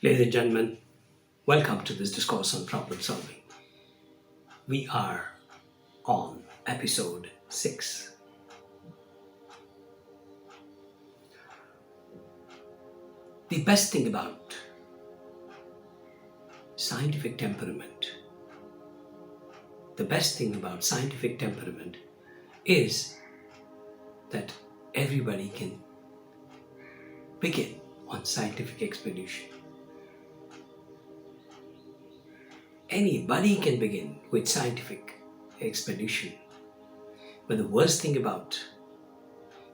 Ladies and gentlemen, welcome to this discourse on problem solving. We are on episode 6. The best thing about scientific temperament, is that everybody can begin on scientific expedition. Anybody can begin with scientific expedition. But the worst thing about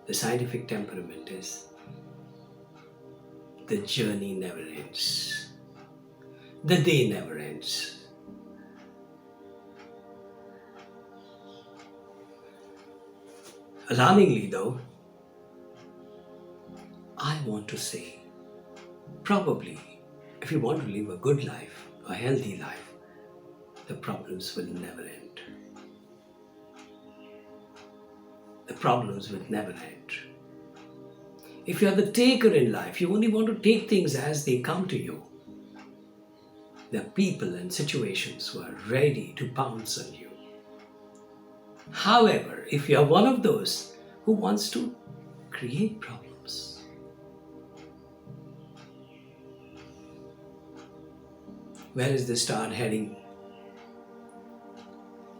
the scientific temperament is the journey never ends. The day never ends. Alarmingly though, I want to say, probably if you want to live a good life, a healthy life, the problems will never end. The problems will never end. If you are the taker in life, you only want to take things as they come to you. There are people and situations who are ready to pounce on you. However, if you are one of those who wants to create problems, where is the star heading?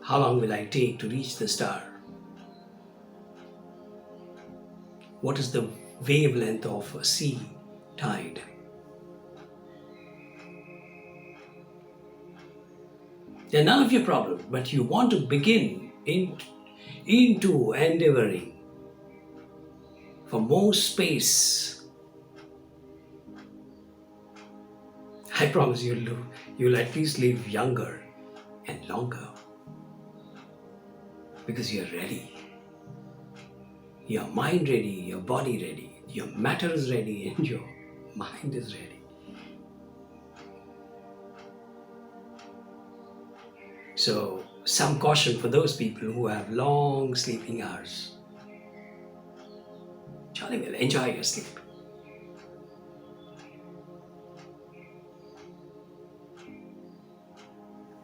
How long will I take to reach the star? What is the wavelength of a sea tide? They're none of your problem, but you want to begin into endeavoring for more space. I promise you'll at least live younger and longer because you're ready. Your mind ready, your body ready, your matter is ready, and your mind is ready. So, some caution for those people who have long sleeping hours. Jolly well, enjoy your sleep.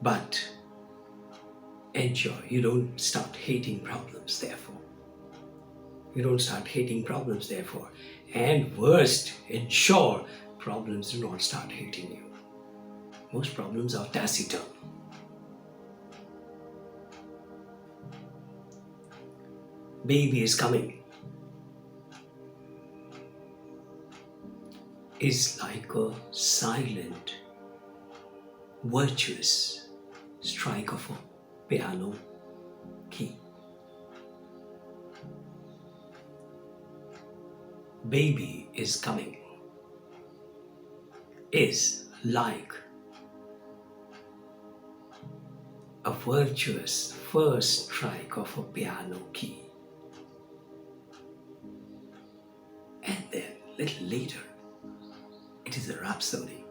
But ensure you don't start hating problems, therefore. And worst, ensure problems do not start hating you. Most problems are taciturn. Baby is coming is like a silent, virtuous strike of a piano key. Baby is coming is like a virtuous first strike of a piano key. And then, little later, it is a rhapsody.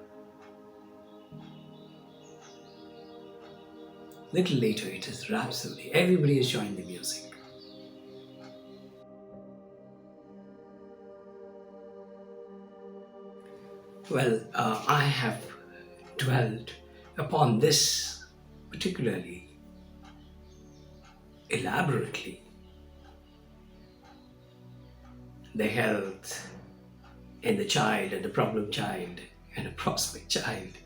Little later, it is rhapsody. Everybody is joining the music. Well, I have dwelt upon this particularly elaborately. The health and the child and the problem child and a prospect child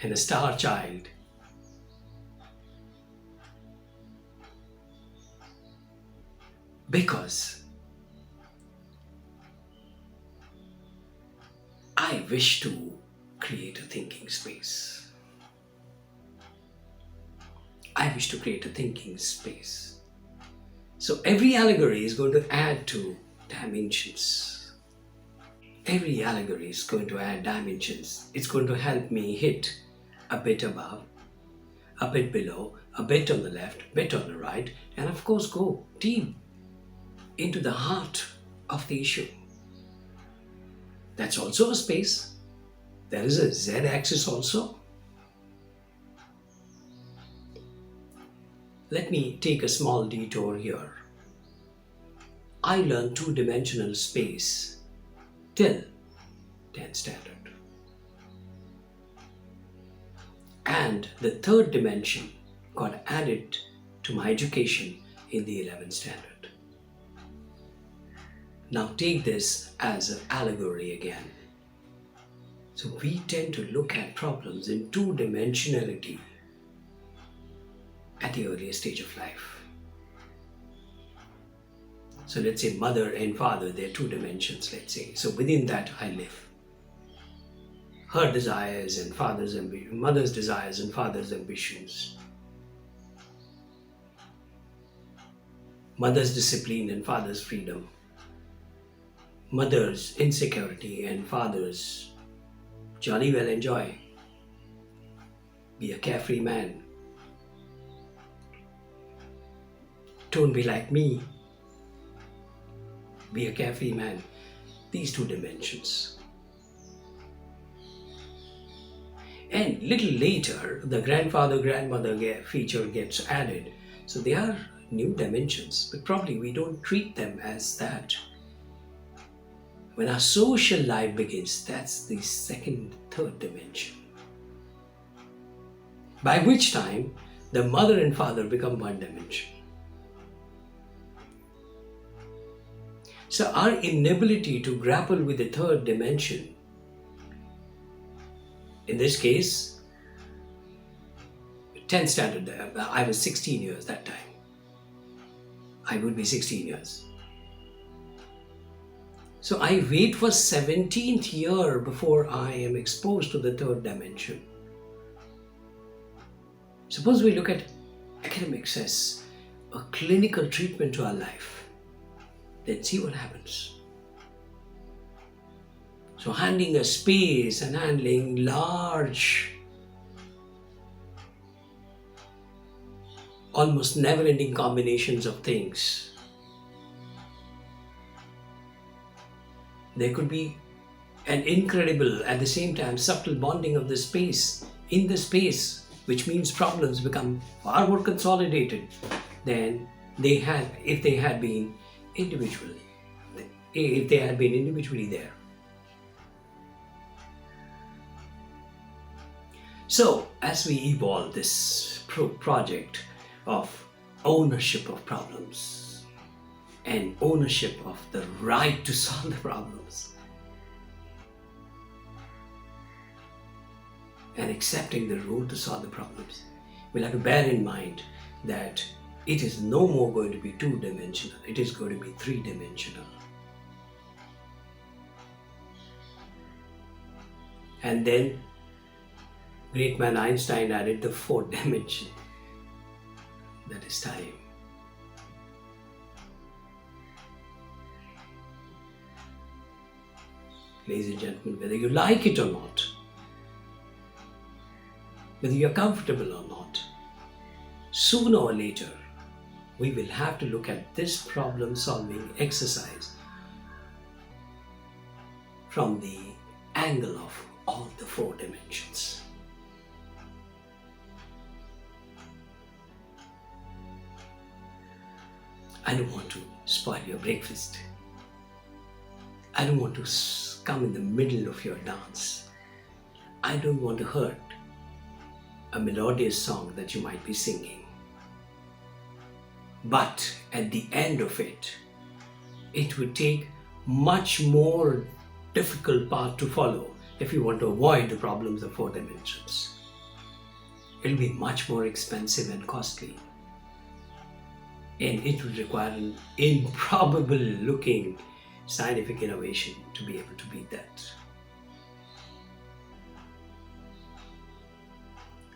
and a star child. Because I wish to create a thinking space. So every allegory is going to add to dimensions. It's going to help me hit a bit above, a bit below, a bit on the left, a bit on the right, and of course go deep into the heart of the issue. That's also a space. There is a z-axis also. Let me take a small detour here. I learned two-dimensional space till 10th standard. And the third dimension got added to my education in the 11th standard. Now take this as an allegory again. So we tend to look at problems in two-dimensionality at the earliest stage of life. So let's say mother and father, they're two dimensions, let's say. So within that I live. Her desires and father's ambitions, mother's desires and father's ambitions. Mother's discipline and father's freedom. Mother's insecurity and father's jolly well enjoy. Be a carefree man. Don't be like me. Be a carefree man. These two dimensions. And little later, the grandfather, grandmother feature gets added. So they are new dimensions, but probably we don't treat them as that. When our social life begins, that's the second, third dimension. By which time, the mother and father become one dimension. So our inability to grapple with the third dimension, in this case, 10th standard, I was 16 years that time. I would be 16 years. So I wait for 17th year before I am exposed to the third dimension. Suppose we look at academics as a clinical treatment to our life. Let's see what happens. So handling a space and handling large, almost never-ending combinations of things. There could be an incredible, at the same time, subtle bonding of the space, in the space, which means problems become far more consolidated than they had if they had been individually, there. So, as we evolve this project of ownership of problems and ownership of the right to solve the problems and accepting the role to solve the problems, we'll have to bear in mind that it is no more going to be two-dimensional, it is going to be three-dimensional. And then great man Einstein added the fourth dimension, that is time. Ladies and gentlemen, whether you like it or not, whether you're comfortable or not, sooner or later, we will have to look at this problem-solving exercise from the angle of all the four dimensions. I don't want to spoil your breakfast. I don't want to come in the middle of your dance. I don't want to hurt a melodious song that you might be singing. But at the end of it, it would take much more difficult path to follow if you want to avoid the problems of four dimensions. It'll be much more expensive and costly. And it would require an improbable looking scientific innovation to be able to beat that.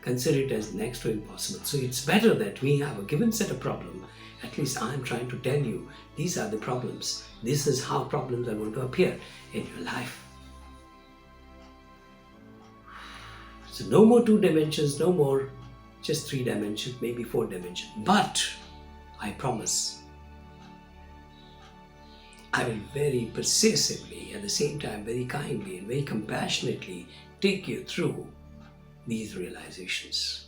Consider it as next to impossible. So it's better that we have a given set of problems. At least I'm trying to tell you, these are the problems. This is how problems are going to appear in your life. So no more two dimensions, no more just three dimensions, maybe four dimensions. But I promise, I will very persuasively, at the same time very kindly and very compassionately take you through these realizations.